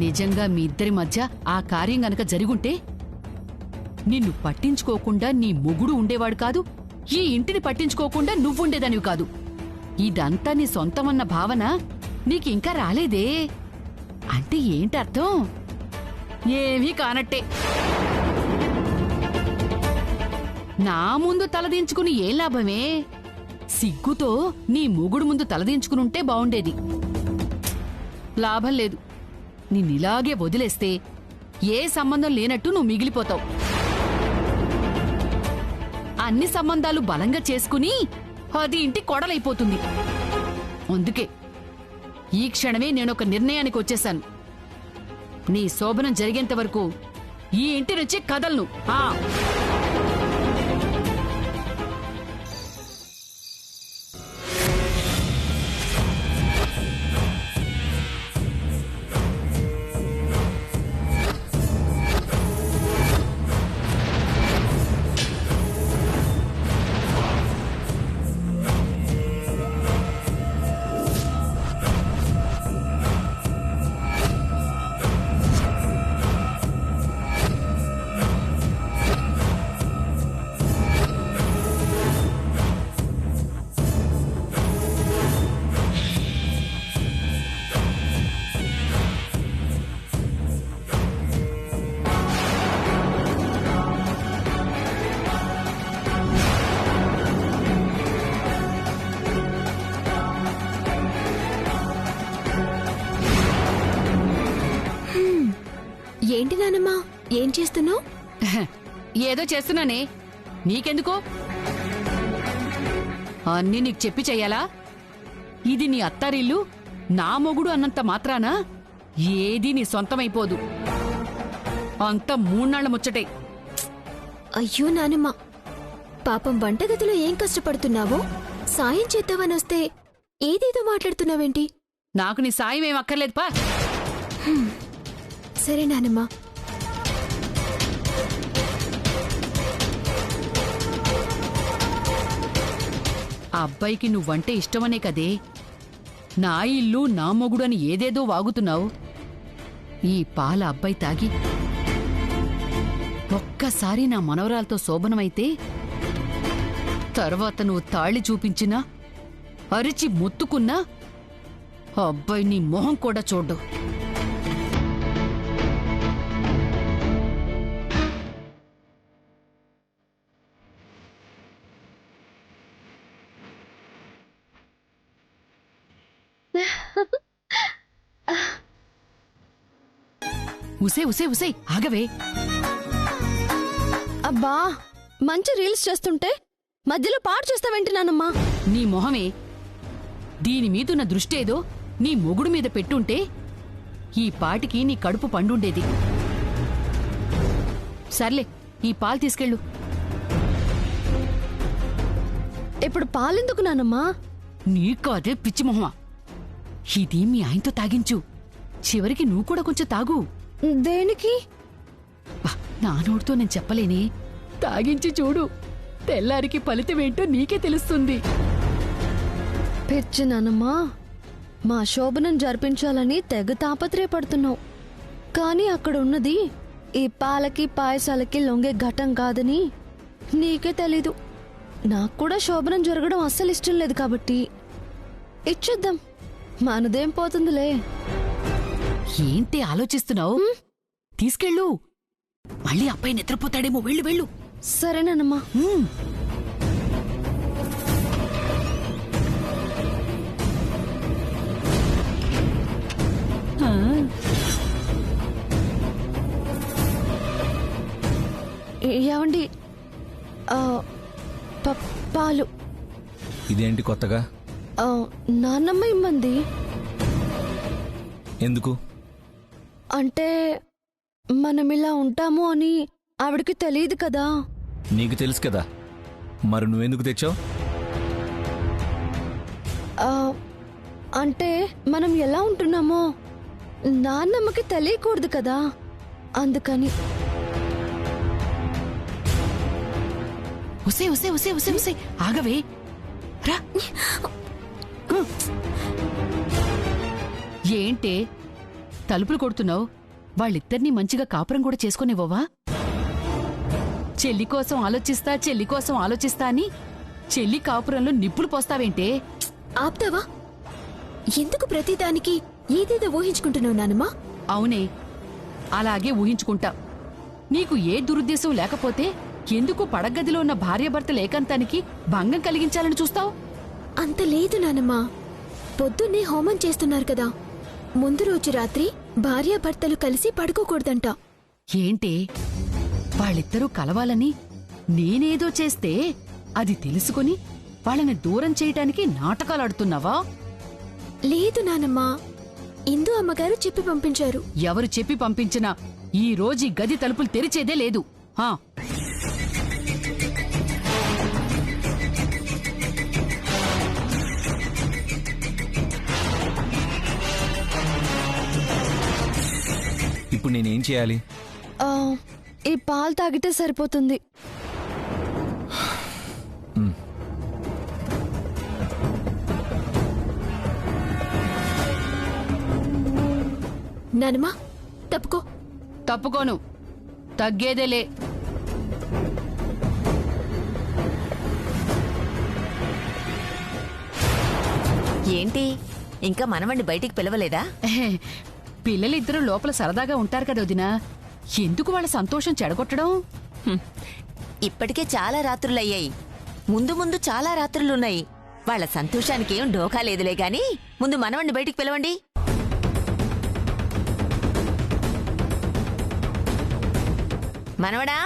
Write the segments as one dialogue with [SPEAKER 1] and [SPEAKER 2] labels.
[SPEAKER 1] నిజంగా మీ ఇద్దరి మధ్య ఆ కార్యం గనక జరుగుంటే నిన్ను పట్టించుకోకుండా నీ మొగుడు ఉండేవాడు కాదు, ఈ ఇంటిని పట్టించుకోకుండా నువ్వుండేదానివి కాదు. ఇదంతా నీ సొంతమన్న భావన నీకింకా రాలేదే. అంటే ఏంటర్థం? ఏమీ కానట్టే. నా ముందు తలదించుకుని ఏం లాభమే? సిగ్గుతో నీ మొగుడు ముందు తలదించుకునుంటే బావుండేది. లాభం లేదు. నిన్నిలాగే వదిలేస్తే ఏ సంబంధం లేనట్టు నువ్వు మిగిలిపోతావు. అన్ని సంబంధాలు బలంగా చేసుకుని అది ఇంటి కొడలైపోతుంది. అందుకే ఈ క్షణమే నేనొక నిర్ణయానికి వచ్చేశాను. నీ శోభనం జరిగేంత వరకు ఈ ఇంటి నుంచి కదలను.
[SPEAKER 2] ఏంటి నానమ్మా, ఏం చేస్తున్నావు?
[SPEAKER 1] ఏదో చేస్తున్నానే, నీకెందుకో? అన్నీ నీకు చెప్పి చెయ్యాలా? ఇది నీ అత్తారిల్లు. నా మొగుడు అన్నంత మాత్రాన ఏదీ నీ సొంతమైపోదు. అంత 3 నాళ్ల ముచ్చటే.
[SPEAKER 2] అయ్యో నానమ్మ, పాపం వంటగదిలో ఏం కష్టపడుతున్నావో సాయం చేద్దామని వస్తే ఏదేదో మాట్లాడుతున్నావేంటి?
[SPEAKER 1] నాకు నీ సాయం ఏం అక్కర్లేదు పా.
[SPEAKER 2] సరే నానమ్మ.
[SPEAKER 1] ఆ అబ్బాయికి నువ్వంటే ఇష్టమనే కదే నా ఇల్లు నా మొగుడు అని ఏదేదో వాగుతున్నావు. ఈ పాల అబ్బాయి తాగి ఒక్కసారి నా మనవరాలతో శోభనమైతే తర్వాత నువ్వు తాళి చూపించినా అరిచి మొత్తుకున్నా అబ్బాయి నీ మొహం కూడా చూడ్డు. ఉసే ఉసే ఉసే ఆగవే.
[SPEAKER 2] అబ్బా, మంచి రీల్స్ చేస్తుంటే మధ్యలో పాడు చేస్తావేంటి నానమ్మా?
[SPEAKER 1] నీ మొహమే. దీని మీదున్న దృష్టేదో నీ మొగుడు మీద పెట్టుంటే ఈ పాటికి నీ కడుపు పండుండేది. సర్లే, ఈ పాలు తీసుకెళ్ళు.
[SPEAKER 2] ఇప్పుడు పాలెందుకు నానమ్మా?
[SPEAKER 1] నీకు అదే పిచ్చి మొహమా? ఇది మీ ఆయనతో తాగించు. చివరికి నువ్వు కూడా కొంచెం తాగు.
[SPEAKER 2] దేనికి?
[SPEAKER 1] నా నోటితో నేను చెప్పలేని. తాగించి చూడు, తెల్లారికి ఫలితమేంటో నీకే తెలుస్తుంది.
[SPEAKER 2] పిచ్చి నానమ్మా, మా శోభనం జరిపించాలని తెగ తాపత్రయపడుతున్నావు. కానీ అక్కడ ఉన్నది ఈ పాలకి పాయసాలకి లొంగే ఘటం కాదని నీకే తెలీదు. నాకు కూడా శోభనం జరగడం అస్సలు ఇష్టం లేదు కాబట్టి ఇచ్చేద్దాం, మనదేం పోతుందిలే.
[SPEAKER 1] ఏంటి ఆలోచిస్తున్నావు? తీసుకెళ్ళు. మళ్ళీ అబ్బాయి నిద్రపోతాడేమో. వెళ్ళు వెళ్ళు.
[SPEAKER 2] సరేనమ్మా. ఏమండి, పాలు.
[SPEAKER 3] ఇదేంటి కొత్తగా?
[SPEAKER 2] నాన్నమ్మ ఇమ్మంది.
[SPEAKER 3] ఎందుకు?
[SPEAKER 2] అంటే మనమిలా ఉంటాము అని ఆవిడికి తెలియదు కదా.
[SPEAKER 3] నీకు తెలుసు కదా, మరి నువ్వెందుకు తెచ్చావు?
[SPEAKER 2] అంటే మనం ఎలా ఉంటున్నామో నాన్నమ్మకి తెలియకూడదు కదా, అందుకని.
[SPEAKER 1] ఉసే ఉసే ఉసే ఉసే ఉసే ఆగవే. రా. ఏంటే తలుపులు కొడుతున్నావు? వాళ్ళిద్దరినీ మంచిగా కాపురం కూడా చేసుకునివ్వవా? చెల్లి కోసం ఆలోచిస్తా అని చెల్లి కాపురంలో నిప్పులు పోస్తావేంటే?
[SPEAKER 4] ఆప్తావా? ఎందుకు ప్రతిదానికి ఏదేదో ఊహించుకుంటున్నావు నానమ్మా?
[SPEAKER 1] అవునే, అలాగే ఊహించుకుంటా. నీకు ఏ దురుద్దేశం లేకపోతే ఎందుకు పడగదిలో ఉన్న భార్యాభర్తల ఏకాంతానికి భంగం కలిగించాలని చూస్తావు?
[SPEAKER 4] అంత లేదు నానమ్మా. పొద్దున్నే హోమం చేస్తున్నారు కదా, ముందు రోజు రాత్రి భార్యాభర్తలు కలిసి పడుకోకూడదంట.
[SPEAKER 1] ఏంటే, వాళ్ళిద్దరూ కలవాలని నేనేదో చేస్తే అది తెలుసుకుని వాళ్ళని దూరం చేయటానికి నాటకాలాడుతున్నావా?
[SPEAKER 4] లేదు నానమ్మా, ఇందు అమ్మగారు చెప్పి పంపించారు.
[SPEAKER 1] ఎవరు చెప్పి పంపించినా ఈ రోజు ఈ గది తలుపులు తెరిచేదే లేదు. హా,
[SPEAKER 3] ఇప్పుడు నేనేం చేయాలి?
[SPEAKER 2] ఆ, ఈ పాలు తాగితే సరిపోతుంది.
[SPEAKER 4] నానమ్మా తప్పుకో.
[SPEAKER 1] తప్పుకోను, తగ్గేదేలే.
[SPEAKER 5] ఏంటి ఇంకా మనవణ్ణి బయటికి పిలవలేదా?
[SPEAKER 1] ఎహె, పిల్లలిద్దరూ లోపల సరదాగా ఉంటారు కదా వదినా, ఎందుకు వాళ్ళ సంతోషం చెడగొట్టడం?
[SPEAKER 5] ఇప్పటికే చాలా రాత్రులయ్యాయి, ముందు ముందు చాలా రాత్రులున్నాయి. వాళ్ళ సంతోషానికి ఏం ఢోకా లేదులే గాని ముందు మనవణ్ణి బయటికి పిలవండి. మనవడా,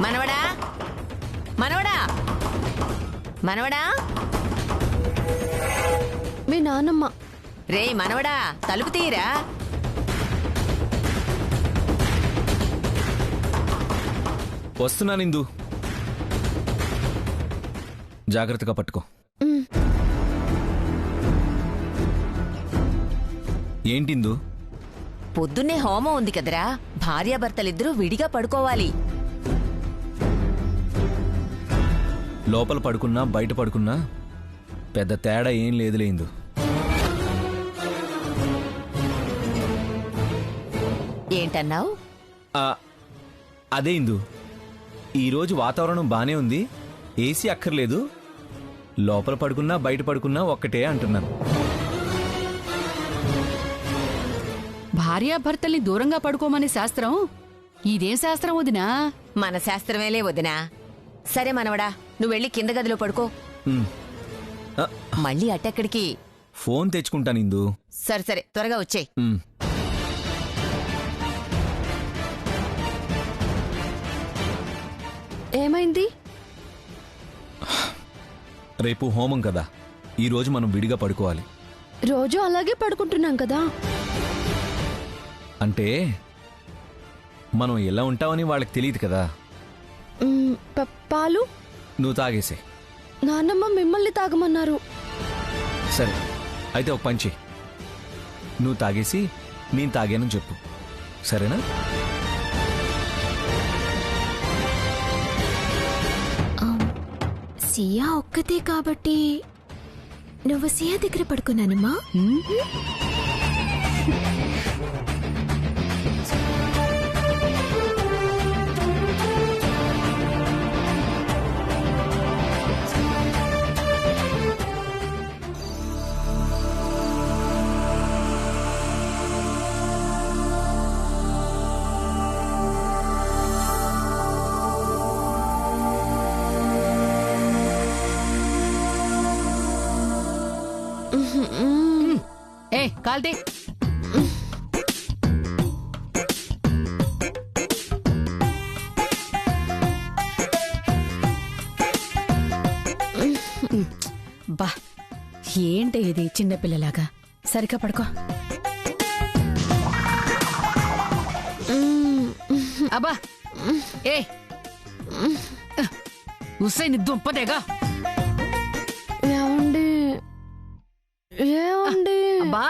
[SPEAKER 5] మనవడా, మనవడా, మనవడా,
[SPEAKER 2] మీ నాన్నమ్మ.
[SPEAKER 5] రేయ్ మనవడా, తలుపు తీయరా.
[SPEAKER 3] వస్తున్నానిందు, జాగ్రత్తగా పట్టుకో. ఏంటిందు?
[SPEAKER 5] పొద్దున్నే హోమం ఉంది కదరా, భార్యాభర్తలిద్దరూ విడిగా పడుకోవాలి.
[SPEAKER 3] లోపల పడుకున్నా బయట పడుకున్నా పెద్ద తేడా ఏం లేదులే ఇందు.
[SPEAKER 5] ఏంటన్నావు?
[SPEAKER 3] అదే ఇందు, ఈరోజు వాతావరణం బానే ఉంది, ఏసీ అక్కర్లేదు, లోపల పడుకున్నా బయట పడుకున్నా ఒక్కటే అంటున్నాను.
[SPEAKER 1] భార్యాభర్తల్ని దూరంగా పడుకోమనే శాస్త్రం ఇదేం శాస్త్రం వదినా?
[SPEAKER 5] మన శాస్త్రమేలే వదినా. సరే మనవడా, నువ్వెళ్ళి కింద గదిలో పడుకో.
[SPEAKER 3] ఉమ్. ఆ,
[SPEAKER 5] మళ్ళీ అట్టెక్కడికి?
[SPEAKER 3] ఫోన్ తెచ్చుకుంటాను ఇందు.
[SPEAKER 5] సరే సరే, త్వరగా వచ్చేయ్.
[SPEAKER 3] ఉమ్.
[SPEAKER 2] ఏమైంది?
[SPEAKER 3] రేపు హోమం కదా, ఈరోజు మనం విడిగా పడుకోవాలి.
[SPEAKER 2] రోజు అలాగే పడుకుంటున్నాం కదా.
[SPEAKER 3] అంటే మనం ఎలా ఉంటామని వాళ్ళకి తెలియదు కదా.
[SPEAKER 2] పాలు
[SPEAKER 3] నువ్వు తాగేసే.
[SPEAKER 2] నాన్నమ్మ మిమ్మల్ని తాగమన్నారు.
[SPEAKER 3] సరే అయితే ఒక పని చెయ్యి, నువ్వు తాగేసి నేను తాగానని చెప్పు, సరేనా?
[SPEAKER 4] సియా ఒక్కతే కాబట్టి నువ్వు సియా దగ్గర పడుకున్నానమ్మా.
[SPEAKER 1] ఏ కాల్తే. బా, ఏంటి ఇది చిన్నపిల్లలాగా? సరిగ్గా పడుకో. అబ్బా ఏ ఉస్సైని దుంపదేగా.
[SPEAKER 2] ఏమండి? ఏమండి?
[SPEAKER 1] అబ్బా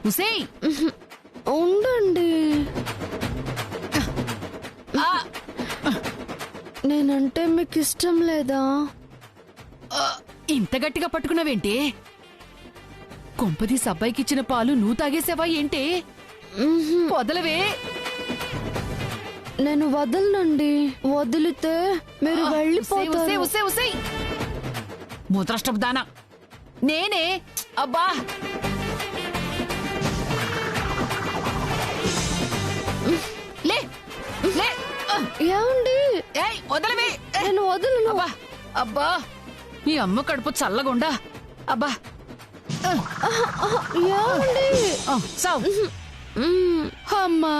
[SPEAKER 1] ఉసై
[SPEAKER 2] ఉండండి. నేనంటే మీకు ఇష్టం లేదా?
[SPEAKER 1] ఇంత గట్టిగా పట్టుకున్నావేంటి? కొంపదీసి అబ్బాయికిచ్చిన పాలు నువ్వు తాగేసావా ఏంటే? వదలవే.
[SPEAKER 2] నేను వదలనండి. వదిలితే మీరు వెళ్ళిపోతారు.
[SPEAKER 1] ముద్రష్టపు దానా నేనే. అబ్బా లే లే.
[SPEAKER 2] ఏమండి?
[SPEAKER 1] ఏయ్ వదలవే.
[SPEAKER 2] నేను వదలను.
[SPEAKER 1] అబ్బా అబ్బా ఈ అమ్మ కడుపు చల్లగుండా. అబ్బా
[SPEAKER 2] ఏమండి?
[SPEAKER 1] సావ్. అమ్మా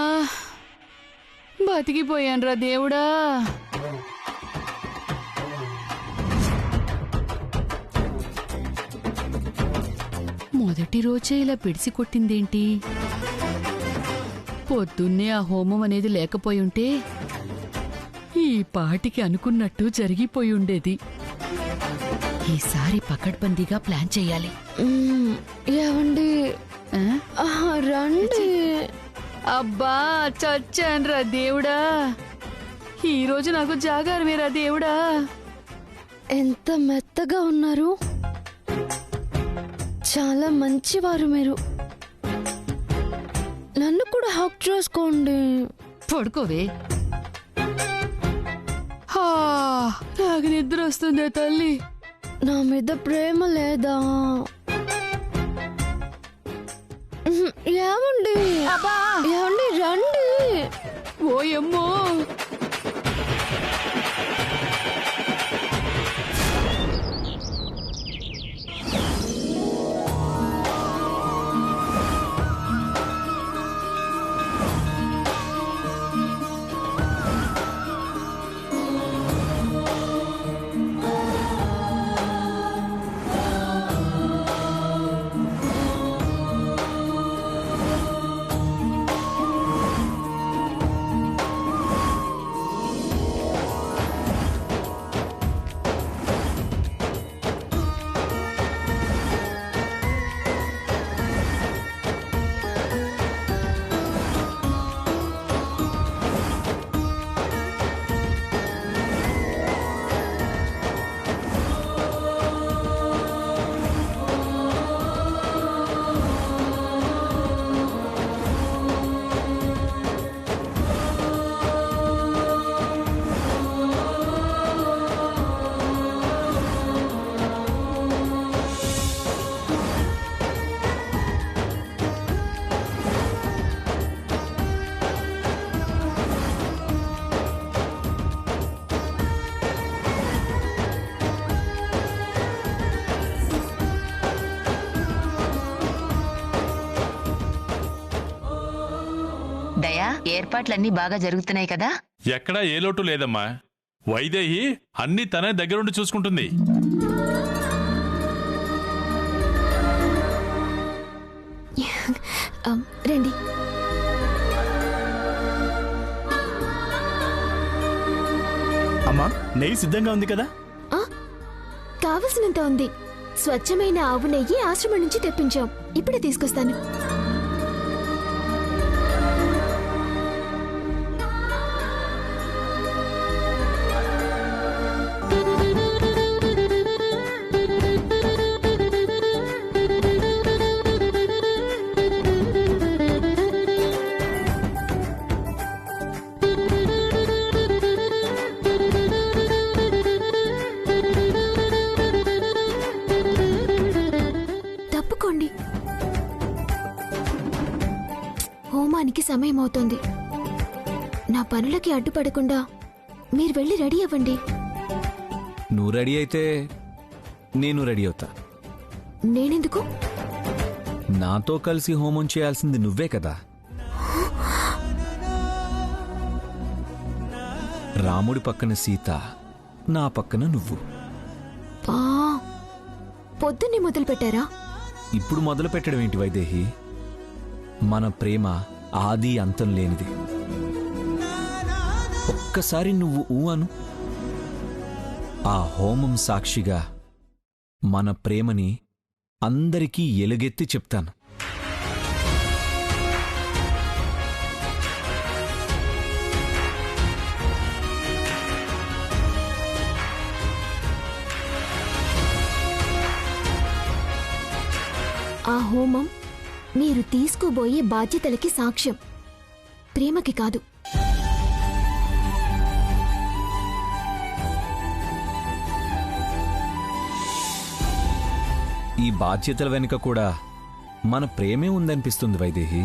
[SPEAKER 1] బతికిపోయాన్రా దేవుడా. మొదటి రోజే ఇలా పిడిసి కొట్టిందేంటి? పొద్దున్నే ఆ హోమం అనేది లేకపోయుంటే ఈ పాటికి అనుకున్నట్టు జరిగిపోయి ఉండేది. ఈసారి పకడ్బందీగా ప్లాన్ చెయ్యాలి.
[SPEAKER 2] ఏమండి?
[SPEAKER 1] ఆ?
[SPEAKER 2] రండి.
[SPEAKER 1] అబ్బా చచ్చాన్రా దేవుడా. ఈ రోజు నాకు జాగారమేరా దేవుడా.
[SPEAKER 2] ఎంత మెత్తగా ఉన్నారు. చాలా మంచివారు మీరు. నన్ను కూడా హక్ చేసుకోండి.
[SPEAKER 1] పడుకోవే. నాకు నిద్ర వస్తుందే తల్లి.
[SPEAKER 2] నా మీద ప్రేమ లేదా? ఏమండి? ఏమండి రండి.
[SPEAKER 1] ఓయమ్మో
[SPEAKER 5] దయా, ఏర్పాట్లన్నీ బాగా జరుగుతున్నాయి కదా?
[SPEAKER 6] ఎక్కడా ఏ లోటు లేదమ్మా. వైదేహి అన్ని తనే దగ్గరుండి చూసుకుంటుంది.
[SPEAKER 4] రండి.
[SPEAKER 7] అమ్మా, నెయ్యి సిద్ధంగా ఉంది కదా?
[SPEAKER 4] కావలసినంత ఉంది. స్వచ్ఛమైన ఆవు నెయ్యి ఆశ్రమం నుంచి తెప్పించాం. ఇప్పుడే తీసుకొస్తాను. తప్పుకోండి. హోమానికి సమయం అవుతోంది. నా పనులకి అడ్డుపడకుండా మీరు వెళ్ళి రెడీ అవ్వండి.
[SPEAKER 3] నువ్వు రెడీ అయితే నేను రెడీ అవుతా.
[SPEAKER 4] నేనెందుకు?
[SPEAKER 3] నాతో కలిసి హోమం చేయాల్సింది నువ్వే కదా. రాముడి పక్కన సీత, నా పక్కన నువ్వు.
[SPEAKER 4] పొద్దున్నే మొదలు పెట్టారా?
[SPEAKER 3] ఇప్పుడు మొదలు పెట్టడం ఏంటి వైదేహి? మన ప్రేమ ఆది అంతం లేనిది. ఒక్కసారి నువ్వు ఊ అను. ఆ హోమం సాక్షిగా మన ప్రేమని అందరికీ ఎలుగెత్తి చెప్తాను.
[SPEAKER 4] ఆ హోమం మీరు తీసుకోబోయే బాధ్యతలకి సాక్ష్యం, ప్రేమకి కాదు.
[SPEAKER 3] ఈ బాధ్యతల వెనుక కూడా మన ప్రేమే ఉందనిపిస్తుంది వైదేహి.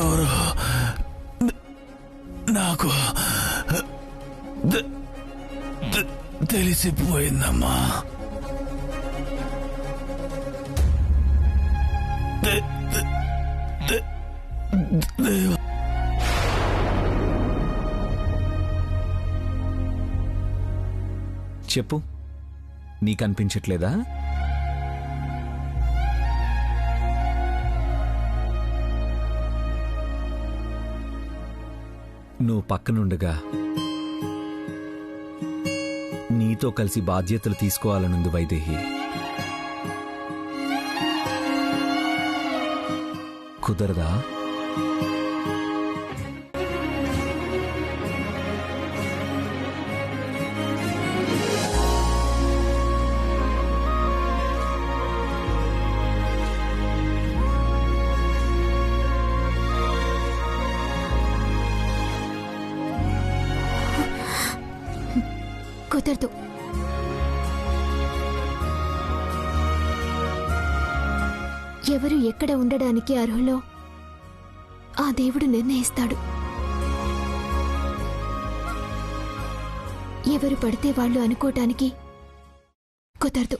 [SPEAKER 8] ఎవరు నాకు తెలిసిపోయిందమ్మా.
[SPEAKER 3] చెప్పు, నీకనిపించట్లేదా? నువ్వు పక్కనుండగా నీతో కలిసి బాధ్యతలు తీసుకోవాలనుంది వైదేహి. కుదరదా?
[SPEAKER 4] కుదరదు. ఎవరు ఎక్కడ ఉండడానికి అర్హులో ఆ దేవుడు నిర్ణయిస్తాడు. ఎవరు పడితే వాళ్ళు అనుకోవటానికి కుదరదు.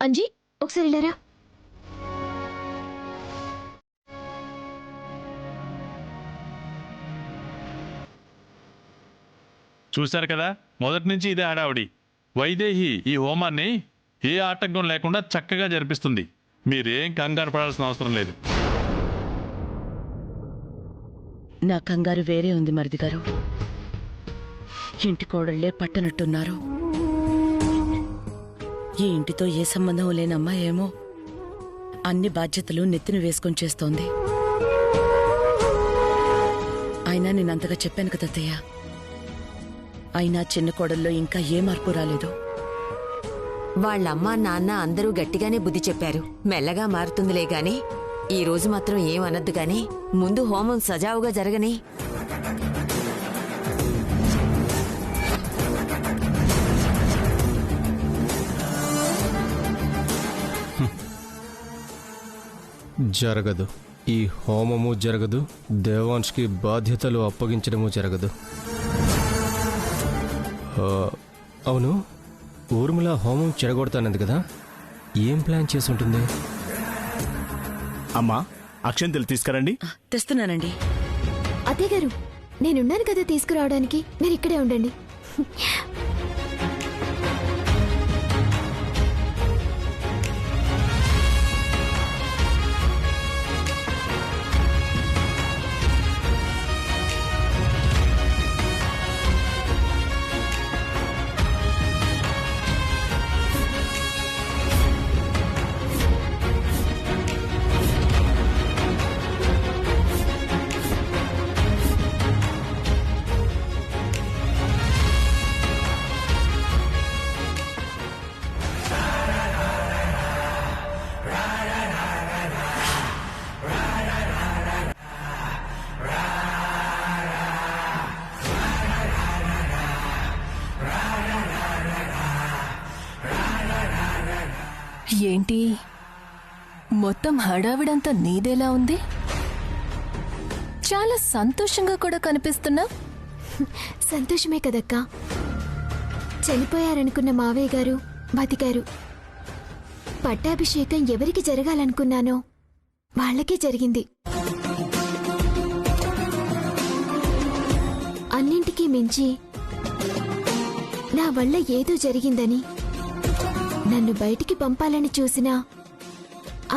[SPEAKER 4] అంజీ, ఒకసారి వెళ్ళారా?
[SPEAKER 6] చూశారు కదా, మొదటి నుంచి ఇదే హడావుడి. వైదేహి ఈ హోమాన్ని ఏ ఆటంకం లేకుండా చక్కగా జరిపిస్తుంది. మీరేం కంగారు పడాల్సిన అవసరం లేదు.
[SPEAKER 9] నా కంగారు వేరే ఉంది మరిది గారు. ఇంటి కోడళ్లే పట్టనట్టున్నారు. ఈ ఇంటితో ఏ సంబంధం లేనమ్మా ఏమో అన్ని బాధ్యతలు నెత్తిన వేసుకొని చేస్తోంది. అయినా నేనంతగా చెప్పాను కదా అత్తయ్య. అయినా చిన్న కోడల్లో ఇంకా ఏ మార్పు రాలేదు.
[SPEAKER 5] వాళ్ళమ్మ నాన్న అందరూ గట్టిగానే బుద్ధి చెప్పారు. మెల్లగా మారుతుందిలే గాని ఈ రోజు మాత్రం ఏమనద్దు గాని ముందు హోమం సజావుగా జరగని.
[SPEAKER 10] జరగదు. ఈ హోమము జరగదు. దేవాంష్కి బాధ్యతలు అప్పగించడము జరగదు. అవును, ఊర్మిళ హోమం చెడగొడతానంది కదా, ఏం ప్లాన్ చేసి ఉంటుంది?
[SPEAKER 7] అమ్మా, అక్షంతలు తీసుకురండి.
[SPEAKER 9] తెస్తున్నానండి.
[SPEAKER 4] అత్తయ్య గారు, నేనున్నాను కదా తీసుకురావడానికి, మీరు ఇక్కడే ఉండండి.
[SPEAKER 11] ఏంటి మొత్తం హడావిడంతా నీదేలా ఉంది? చాలా సంతోషంగా కూడా కనిపిస్తున్నా.
[SPEAKER 4] సంతోషమే కదక్కా. చనిపోయారనుకున్న మావయ్య గారు బతికారు. పట్టాభిషేకం ఎవరికి జరగాలనుకున్నానో వాళ్ళకే జరిగింది. అన్నింటికీ మించి నా వల్ల ఏదో జరిగిందని నన్ను బయటికి పంపాలని చూసినా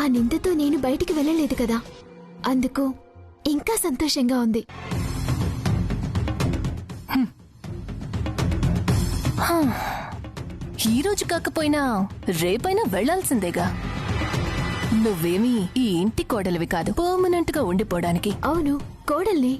[SPEAKER 4] ఆ నిందతో నేను బయటికి వెళ్ళలేదు కదా, అందుకు ఇంకా సంతోషంగా ఉంది.
[SPEAKER 11] ఈ రోజు కాకపోయినా రేపైనా వెళ్లాల్సిందేగా. నువ్వేమీ ఈ ఇంటి కోడలివి కాదు, పర్మనెంట్ గా ఉండిపోవడానికి.
[SPEAKER 4] అవును, కోడల్ని.